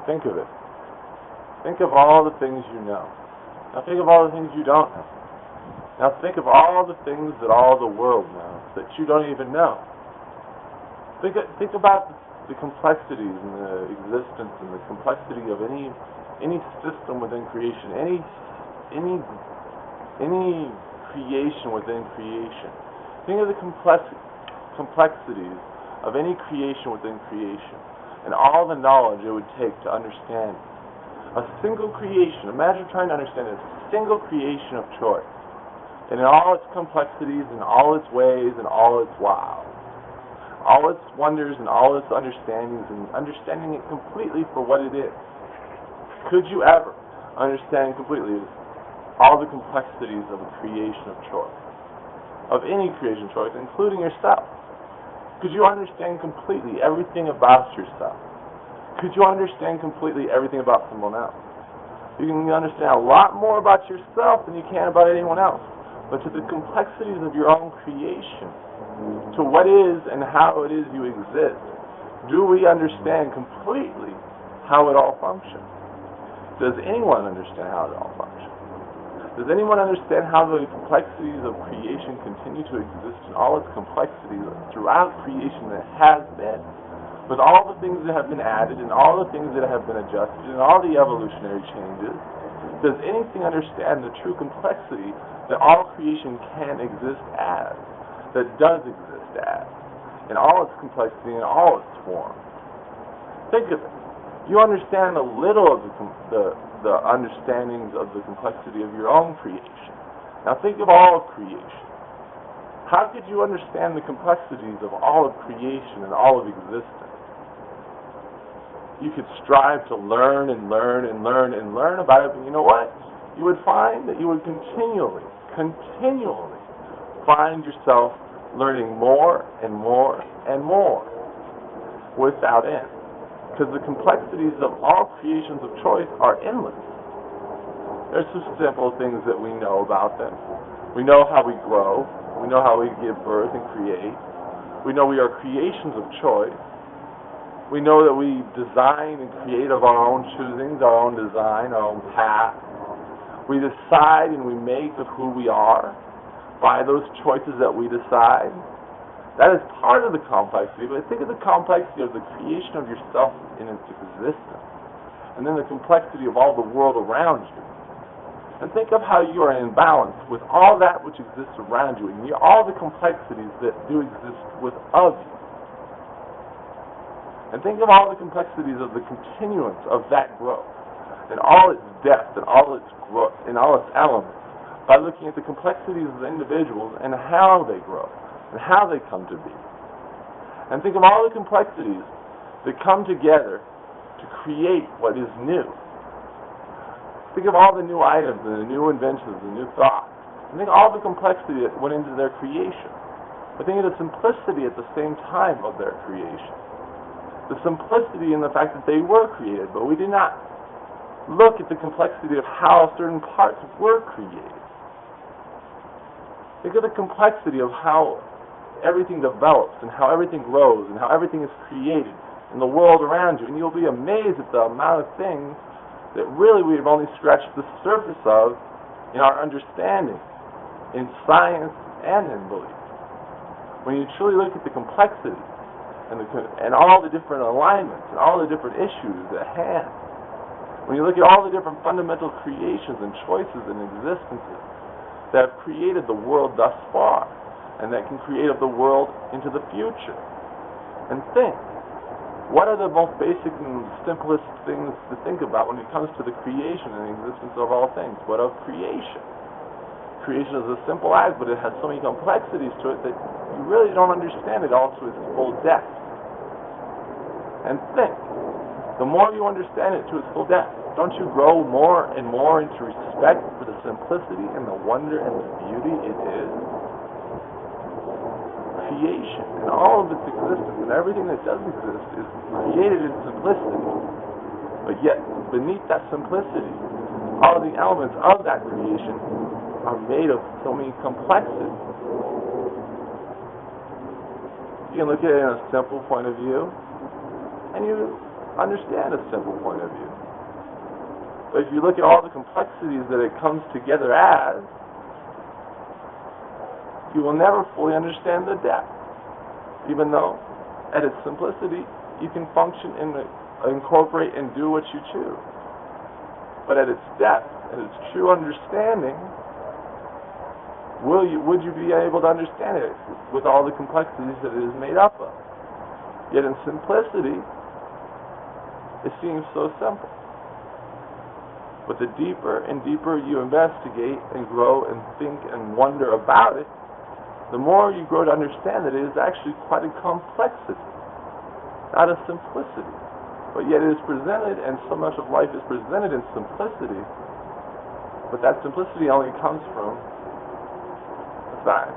Think of it. Think of all the things you know. Now think of all the things you don't know. Now think of all the things that all the world knows that you don't even know. Think about the complexities and the existence and the complexity of any system within creation, any creation within creation. Think of the complexities of any creation within creation and all the knowledge it would take to understand a single creation. Imagine trying to understand a single creation of choice, and in all its complexities, and all its ways, and all its wows, all its wonders, and all its understandings, and understanding it completely for what it is. Could you ever understand completely all the complexities of a creation of choice, of any creation choice, including yourself? Could you understand completely everything about yourself? Could you understand completely everything about someone else? You can understand a lot more about yourself than you can about anyone else. But to the complexities of your own creation, to what is and how it is you exist, do we understand completely how it all functions? Does anyone understand how it all functions? Does anyone understand how the complexities of creation continue to exist in all its complexities throughout creation that has been? With all the things that have been added and all the things that have been adjusted and all the evolutionary changes, does anything understand the true complexity that all creation can exist as, that does exist as, in all its complexity and all its form? Think of it. You understand a little of the understandings of the complexity of your own creation. Now think of all of creation. How could you understand the complexities of all of creation and all of existence? You could strive to learn and learn and learn and learn about it, but you know what? You would find that you would continually find yourself learning more and more and more without end. Because the complexities of all creations of choice are endless. There's some simple things that we know about them. We know how we grow. We know how we give birth and create. We know we are creations of choice. We know that we design and create of our own choosings, our own design, our own path. We decide and we make of who we are by those choices that we decide. That is part of the complexity, but think of the complexity of the creation of yourself in its existence, and then the complexity of all the world around you. And think of how you are in balance with all that which exists around you, and all the complexities that do exist with of you. And think of all the complexities of the continuance of that growth, and all its depth, and all its growth, and all its elements, by looking at the complexities of the individuals and how they grow, and how they come to be. And think of all the complexities that come together to create what is new. Think of all the new items, and the new inventions, and new thoughts. And think of all the complexity that went into their creation. But think of the simplicity at the same time of their creation. The simplicity in the fact that they were created, but we did not look at the complexity of how certain parts were created. Think of the complexity of how everything develops and how everything grows and how everything is created in the world around you, and you'll be amazed at the amount of things that really we've only scratched the surface of in our understanding, in science and in belief. When you truly look at the complexity and all the different alignments and all the different issues at hand, when you look at all the different fundamental creations and choices and existences that have created the world thus far and that can create of the world into the future, and think, what are the most basic and simplest things to think about when it comes to the creation and existence of all things? What of creation? Creation is a simple act, but it has so many complexities to it that you really don't understand it all to its full depth. And think, the more you understand it to its full depth, don't you grow more and more into respect for the simplicity and the wonder and the beauty it is? Creation and all of its existence and everything that does exist is created in simplicity. But yet, beneath that simplicity, all of the elements of that creation are made of so many complexities. You can look at it in a simple point of view, and you understand a simple point of view. But if you look at all the complexities that it comes together as, you will never fully understand the depth, even though at its simplicity you can function and incorporate and do what you choose. But at its depth, at its true understanding, would you be able to understand it with all the complexities that it is made up of? Yet in simplicity, it seems so simple. But the deeper and deeper you investigate and grow and think and wonder about it, the more you grow to understand that it is actually quite a complexity, not a simplicity. But yet it is presented, and so much of life is presented in simplicity, but that simplicity only comes from the fact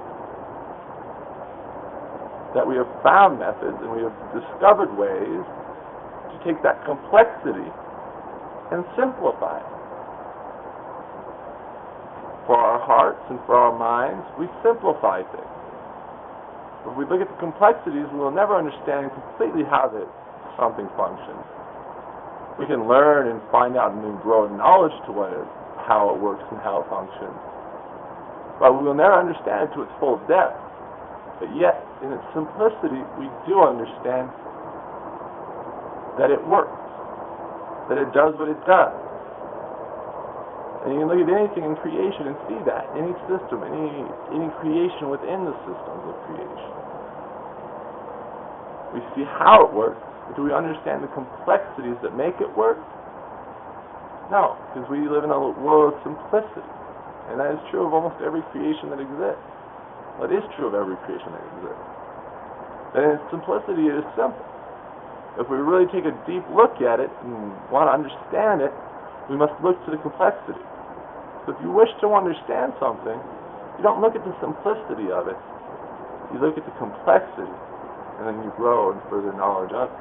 that we have found methods and we have discovered ways to take that complexity and simplify it. For our hearts and for our minds, we simplify things. If we look at the complexities, we will never understand completely how something functions. We can learn and find out and grow knowledge to how it works and how it functions. But we will never understand it to its full depth. But yet, in its simplicity, we do understand that it works, that it does what it does. And you can look at anything in creation and see that. Any system, any creation within the systems of creation. We see how it works, but do we understand the complexities that make it work? No, because we live in a world of simplicity. And that is true of almost every creation that exists. Well, it is true of every creation that exists. That in its simplicity it is simple. If we really take a deep look at it and want to understand it, we must look to the complexity. So if you wish to understand something, you don't look at the simplicity of it. You look at the complexity, and then you grow in further knowledge of it.